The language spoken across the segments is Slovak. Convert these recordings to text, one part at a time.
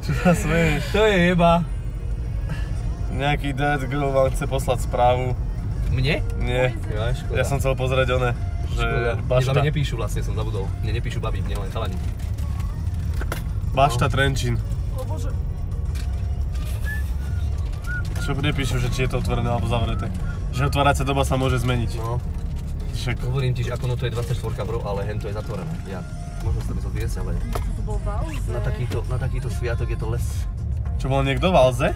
Čo sa smeješ? To je jeba. Nejaký dead girl vám chce poslať správu. Mne? Nie. Ja, škoda. Ja som chcel pozrieť one, že Bašta. Mne nepíšu vlastne, som zabudol. Mne nepíšu babi, mne len chalani. Bašta Trenčín. O Bože. Čo nepíšu, že či je to otvorené alebo zavreté. Že otváracia doba sa môže zmeniť. No. Však. Hovorím ti, že ako no to je 24, bro, ale hen to je zatvorené. Ja, možno sa to zodviesť, ale To bol Valze. na takýto sviatok je to les. Čo bol niekto v Alze?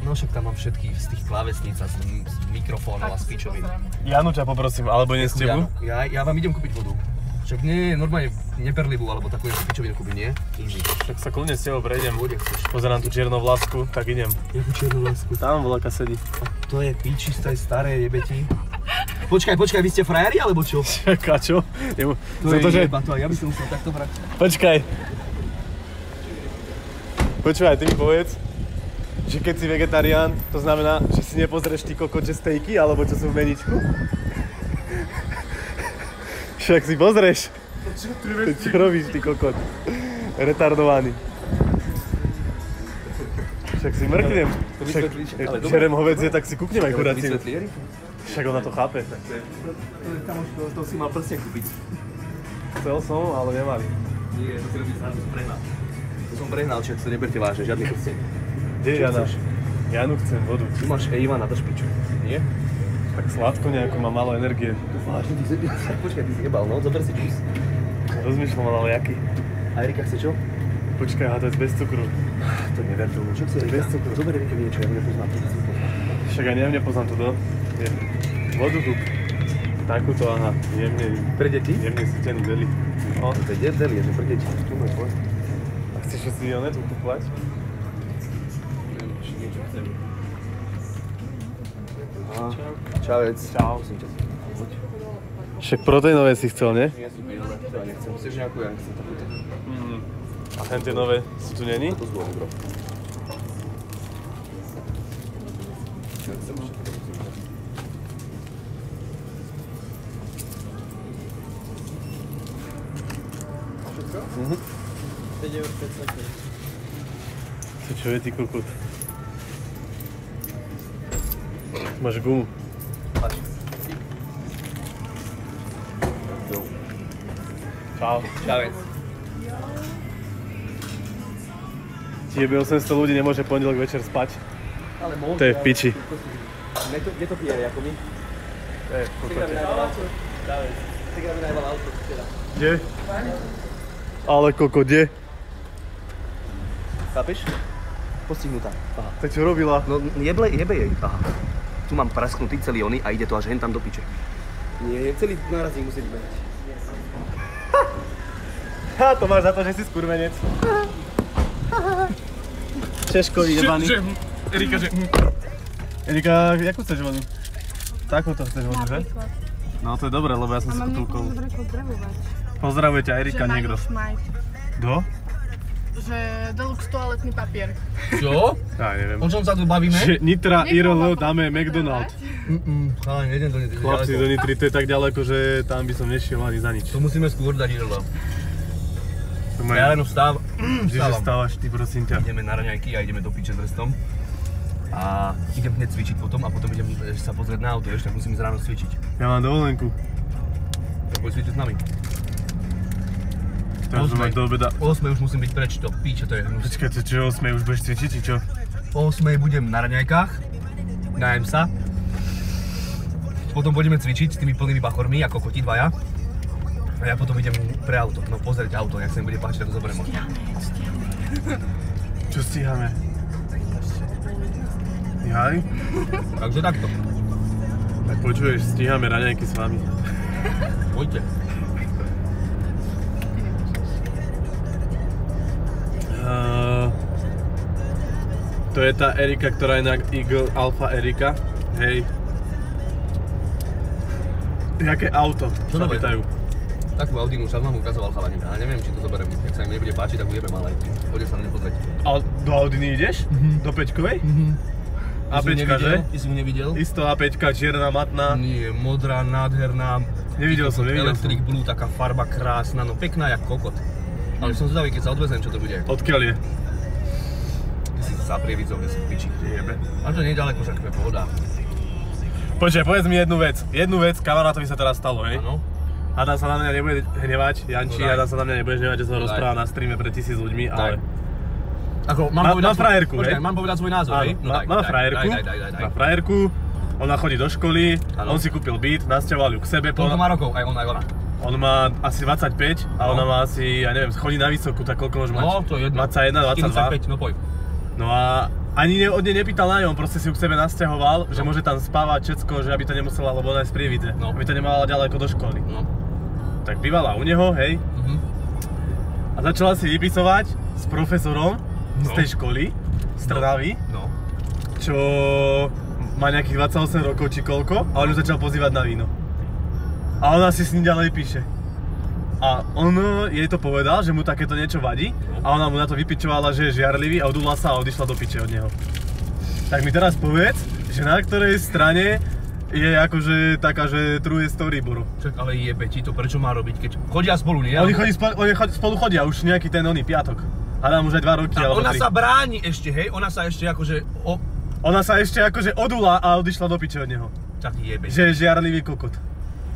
No však tam mám všetky z tých klávesníc a z mikrofónov a z pičovín. Janu ťa poprosím, alebo nie s tebu? Ja vám idem kúpiť vodu. Však nie, normálne neperlivú, alebo takú jednu pičovinu kúpiť, nie? Easy. Tak sa kľudne s tebou prejdem. Kde chceš? Pozerám tú čiernovlasku, tak idem. Jakú čiernu lásku? Tam voľaka sedí. To je pičisté, staré jebeti. Počkaj, vy ste frajeri, alebo čo? Čaká, čo? To je jeba, to aj ja by som musel takto brať. Počkaj. Počúvaj, ty mi povedz, že keď si vegetarián, to znamená, že si nepozrieš ty kokoče stejky, alebo čo sú v meničku? Však si pozrieš. Čo robíš, ty kokot? Retardovaný. Však si mrknem. Však žerem hovedzie, tak si kúknem aj kuracinu. Však ona to chápe. To si mal prsten kúpiť. Chcel som, ale nemali. Nie, to si robí sám, to som prehnal. To som prehnal, čiže to neberte vážne, žiadny prsten. Kde je Jana? Janu chcem vodu. Tu máš Ivana, drž piču. Nie? Tak sladko nejako, má málo energie. Vážne, počkaj, ty si jebal, no, zober si čus. Rozmýšľam, ale jaký. A Erika chce čo? Počkaj, aha, to je bez cukru. To never tomu, čo chce Erika? Bez cukru. Zober Erika niečo, ja ho nepoznám, to si poznám. Však aj nepoznám to do. Vodu kúp. Takúto, aha, Pre deti? jemne sytený deli. No, to je deli, je to pre deti. Tu môj tvoj. A chceš si oné tu kúpať? Niečo chcem. Čavec. Čau. Prosím ťa. Poď. Však proteínové si chcel, nie? Ja som biele, to ja nechcem. Chceš nejakú, ja nechcem takúto. A hen tie nové sú tu není? To zlom, bro. Ja chcem všetko, prosím ťa. Všetko? 5 eur 5 sekúnd. To čo je, ty kokot? Máš gumu. Páč. Čau. Čavec. Tiebe 800 ľudí nemôže pondelok večer spať. Ale môže. To je v piči. Kde to pije, ako my? Cigra mi najval auto včera. Kde? Ale koko, kde? Chápeš? Postihnutá. Aha. To čo robila? No jebe jej. Aha. Tu mám prasknutý celý ony a ide to až hen tam do piče. Nie, celý nárazník musí vybehať. Ha, to máš za to, že si skurvenec. Češko jebaný. Erika, že... Erika, jakú chceš vodu? Takúto chceš vodu, že? Napríklad. No to je dobré, lebo ja som A si mám kúpil niekoho kovú. dobre pozdravovať. Pozdravuje ťa Erika Že niekto. Majú šmajt. Kto? Že deluxe toaletný papier. Čo? Ja neviem. O čom sa tu bavíme? Že Nitra Niekoho IRL mám dáme pozdravovať. McDonald. Cháň, jeden to nie. Chlapci do Nitry, to je tak ďaleko, že tam by som nešiel ani za nič. To musíme skôr dať IRL. Ja ráno vstávam. Kdeže stávaš ty, prosím ťa? Ideme na raňajky a ideme do piče s Restom. A idem hneď cvičiť potom a potom idem sa pozrieť na auto, vieš, tak musím ísť ráno cvičiť. Ja mám dovolenku. Tak poď cvičiť s nami. To už mať do obeda. O 8 už musím byť preč, to píče, to je hnus. Počkaj, to čo, 8 už budeš cvičiť, či čo? O 8 budem na raňajkách, najem sa. Potom budeme cvičiť s tými plnými bachormi, ako koti dvaja. A ja potom idem pre auto, no pozrieť auto, jak sa mi bude páčiť, tak to zoberiem. Čo stíhame? Jaj? Takže takto. Tak počuješ, stíhame raňajky s vami. Poďte. To je tá Erika, ktorá je na Eagle Alpha Erika. Hej. Jaké auto? Čo sa nové? pýtajú. Takú Audinu už vám ukazoval chalanin, ale neviem, či to zoberiem. Keď sa im nebude páčiť, tak ujebem, ale poďte sa na ne pozrieť. A do Audiny ideš? Do 5-kovej? A5-ka, že? Ty si ju nevidel? Isto A5-ka, čierna, matná. Nie, modrá, nádherná. Nevidel som. Electric Blue, taká farba krásna, no pekná jak kokot. Ale som zvedavý, keď sa odvezem, čo to bude. Odkiaľ je? Ty si za Prievicou, kde si piči, kde jebe. A to nie je ďaleko, však to je pohoda. Počkaj, povedz mi jednu vec. Jednu vec, kamarátovi sa teraz stalo, hej? Áno. Adam sa na mňa nebude hnevať, Janči, No daj. Adam sa na mňa nebude hnevať, že som rozprával na streame pre 1000 ľuďmi, ale... Ako, Mám frajerku, počkaj, hej? mám povedať svoj názor, hej? No daj, Má daj, frajerku, daj. má frajerku, ona chodí do školy, Áno. on si kúpil byt, nasťahoval ju k sebe. Koľko má rokov? Aj on, aj ona. On má asi 25 a ona má asi, ja neviem, chodí na vysokú, tak koľko môže mať? No, to je jedno. 21, 22. 45, no poď. No a ani od nej nepýtal na ňom, proste si ju k sebe nasťahoval, že môže tam spávať všetko, že aby to nemusela, lebo ona je z Prievidze, No. aby to nemala ďaleko do školy. No. Tak bývala u neho, hej, a začala si vypisovať s profesorom z No. tej školy, z Trnavy, No. čo má nejakých 28 rokov či koľko, a on ju začal pozývať na víno. A ona si s ním ďalej píše. A on jej to povedal, že mu takéto niečo vadí, a ona mu na to vypičovala, že je žiarlivý, a odudla sa a odišla do piče od neho. Tak mi teraz povedz, že na ktorej strane je akože taká, že true story, Boro. Čak, ale jebe ti to, prečo má robiť, keď chodia spolu, nie? Oni spolu chodia už nejaký ten oný piatok. Hádam už aj 2 roky, A alebo ona 3. sa bráni ešte, hej? Ona sa ešte akože Ona sa ešte akože odula a odišla do piče od neho. Tak jebe ti. Že je žiarlivý kokot.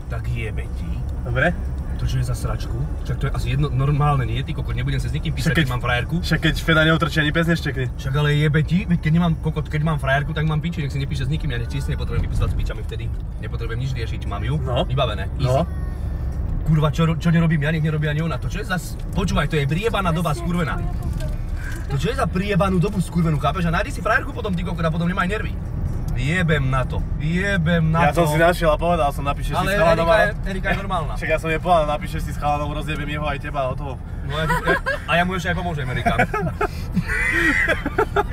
Tak jebe ti. Dobre? To čo je za sračku? Však to je asi jedno normálne, nie? Ty kokot, nebudem sa s nikým písať, keď mám frajerku. Však keď Fena neotrčí, ani pes neštekne. Však ale jebe ti, veď keď nemám kokot, keď mám frajerku, tak mám piči, nech si nepíše s nikým, ja čiste nepotrebujem vypisovať s pičami vtedy. Nepotrebujem nič riešiť, mám ju, No. vybavené, easy. No. Kurva, čo nerobím ja, nech nerobí ani ona. To čo je za... Počúvaj, to je priebaná doba skurvená. To čo je za priebanú dobu skurvenú, chápeš? A nájdi si frajerku potom, ty kokot, a potom nemaj nervy. Jebem na to. Ja som si našiel a povedal som, napíšeš si Ale s chalanom. Erika je normálna. Však ja som jej povedal, napíšeš si s chalanom, rozjebem jeho aj teba, o toho. No a ja mu ešte aj pomôžem, Erika.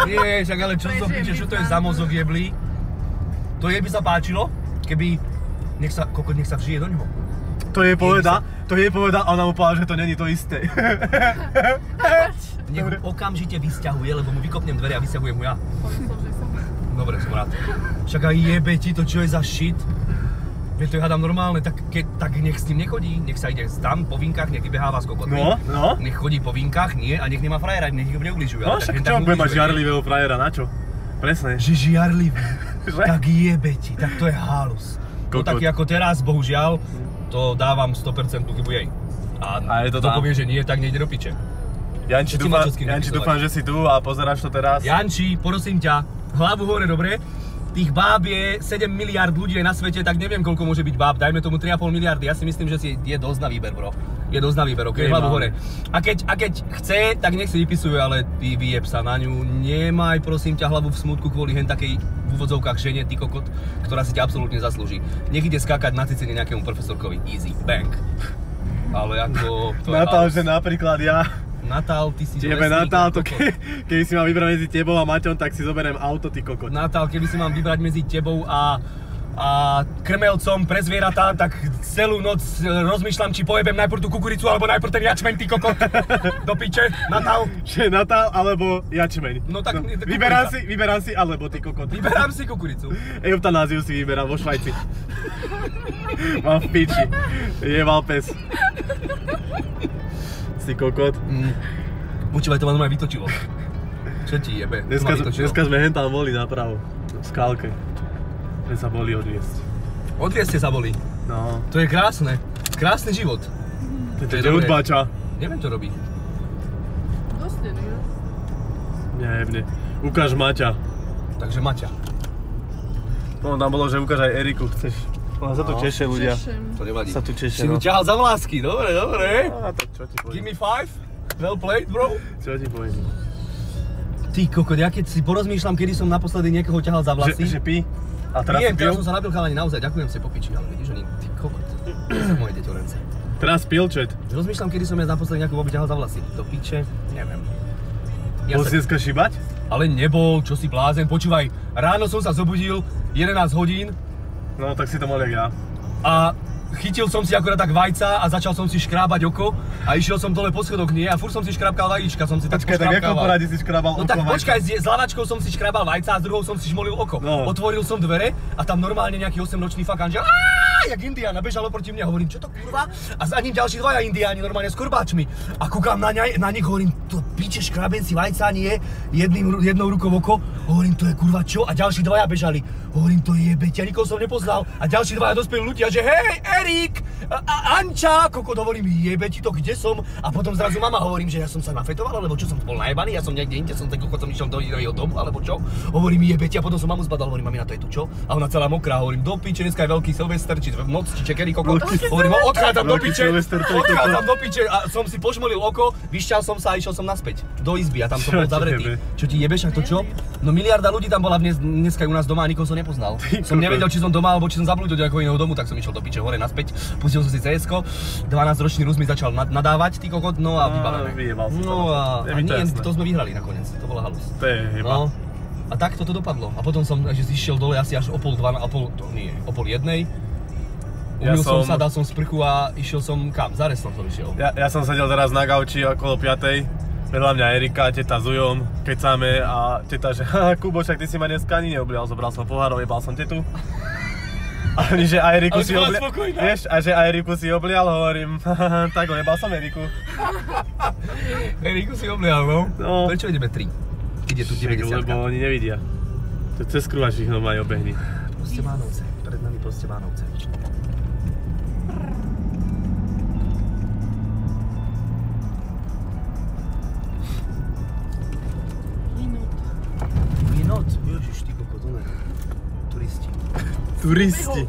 Nie, však ale čo to píče, čo to je za mozog jeblý? To jej by sa páčilo, keby... Nech sa vžije do ňoho. To jej poveda a ona mu povedala, že to není to isté. Nech ho okamžite vysťahuje, lebo mu vykopnem dvere a vysťahujem mu ja. Dobre, som rád. Však aj jebe ti to, čo je za shit. Veď to je hádam normálne, tak nech s ním nechodí, nech sa ide tam po vinkách, nech vybeháva s kokotmi. No. Nech chodí po vinkách, nie, a nech nemá frajera, nech ho neubližuje. No však čo, bude mať žiarlivého frajera, na čo? Presne. Že žiarlivý, Že? tak jebe ti, tak to je halus. No Kokot. taký ako teraz, bohužiaľ, to dávam 100% chybu jej. A je to to tam. povie, že nie, tak nejde do piče. Janči, Všetci ma čo s kým dúfam, že si tu a pozeráš to teraz. Janči, prosím ťa, hlavu hore, dobre? Tých báb je 7 miliard ľudí aj na svete, tak neviem, koľko môže byť báb. Dajme tomu 3,5 miliardy. Ja si myslím, že je dosť na výber, bro. Je dosť na výber, okej? Hlavu hore. A keď chce, tak nech si vypisuje, ale ty vyjeb sa na ňu. Nemaj, prosím ťa, hlavu v smútku kvôli hen takej v úvodzovkách žene, ty kokot, ktorá si ťa absolútne zaslúži. Nech ide skákať na cicine nejakému profesorkovi. Easy. Bang. Ale ako... Natal, že napríklad ja. Natal, ty si Tebe lesník, Natal, to kokot. keby si mal vybrať medzi tebou a Maťom, tak si zoberiem auto, ty kokot. Natal, keby si mám vybrať medzi tebou a krmelcom pre zvieratá, tak celú noc rozmýšľam, či pojebem najprv tú kukuricu, alebo najprv ten jačmeň, ty kokot. Do piče, Natal. Že Natal alebo jačmeň. No tak Vyberám si alebo ty kokot. Vyberám si kukuricu. Eutanáziu si vyberám vo Švajci. Mám v piči. Jeval pes. Si kokot. Počúvaj, to ma normálne vytočilo. Čo ti jebe? Dneska sme hen tam boli napravo. V skálke. Sme sa boli odviesť. Odviezte sa boli. No. To je krásne. Krásny život. To je je dobré. odbáča. Neviem, čo robí. Dostený, no? Nejebne. Ukáž Maťa. Takže Maťa. No tam bolo, že ukáž aj Eriku, chceš. Ona sa tu tešia ľudia. To nevadí. Sa tu Si tešia, mu no. ťahal za vlásky, dobre. Á, tak čo ti Give me poviem? 5. Well played, bro. Čo ti poviem? Ty kokot, ja keď si porozmýšľam, kedy som naposledy niekoho ťahal za vlasy. Že pí? A teraz Viem, si teraz pil? som sa napil chalani, naozaj, ďakujem si popiči, ale vidíš, oni, ty kokot, to sú moje deťorence. Teraz pil, čet. Rozmýšľam, kedy som ja naposledy nejakú ťahal za vlasy. Do piče, neviem. Bol si dneska šibať? Ale nebol, čo si blázen, počúvaj, ráno som sa zobudil, 11 hodín No tak si to mal jak ja. a chytil som si akorát tak vajca a začal som si škrábať oko a išiel som dole po schodoch, nie, a furt som si škrábkal vajíčka, som si tak Počkaj, tak ako poradí si škrabal No oko tak Maťa? počkaj, s hlavačkou som si škrábal vajca a s druhou som si žmolil oko. No. Otvoril som dvere a tam normálne nejaký 8-ročný fakan, že jak indián a bežal oproti mne, hovorím, čo to kurva? A za ním ďalší dvaja indiáni, normálne s korbáčmi. A kúkam na nich, hovorím, to piče škrabenci vajca nie, jednou rukou oko, hovorím, to je kurva čo? A ďalší dvaja bežali, hovorím, to jebete, ja nikoho som nepoznal. A ďalší dvaja dospeli ľudia, že hej, Erik, Anča, kokot, hovorím, jebeti to, kde som? A potom zrazu mama, hovorím, že ja som sa nafetoval, alebo čo som bol najebaný, ja som niekde inde, som ten kokot som išiel do iného domu, alebo čo? Hovorím, jebeti, a potom som mamu zbadal, hovorím, mamina, to je tu čo? A ona celá mokrá, hovorím, do piče, dneska je veľký Silvester, či v noc, či čekeri kokot. Hovorím, odchádzam do piče a som si požmolil oko, vyšťal som sa a išiel som naspäť do izby a tam som bol zavretý. Čo ti jebeš, ak to čo? No miliarda ľudí tam bola dneska u nás doma a nikoho som nepoznal. Som nevedel, či som doma alebo či som zablúdil do nejakého iného domu, tak som išiel do piče hore naspäť. Pustil som si CS-ko, 12-ročný Rus mi začal nadávať, ty kokot, no a vybavené. No a nie, to sme vyhrali nakoniec, to bola halus. To je jeba. A takto to dopadlo. A potom som išiel dole asi až o pol jednej. Umyl som sa, dal som sprchu a išiel som kam? Za restom som išiel. Ja som sedel teraz na gauči okolo 5. Vedľa mňa Erika, teta s Ujom, kecáme a teta, že Kubo, však ty si ma dneska ani neoblial, zobral som pohárov, jebal som tetu. A oni, že Eriku si oblial, vieš, a že Eriku si oblial, hovorím, tak jebal som Eriku. Eriku si oblial, no? Prečo ideme 3? Keď je tu 90. Lebo oni nevidia. To cez Krúvač ich normálne obehni. Proste Mánovce, pred nami proste Mánovce. Ježiš, ty kokot, turisti. Turisti.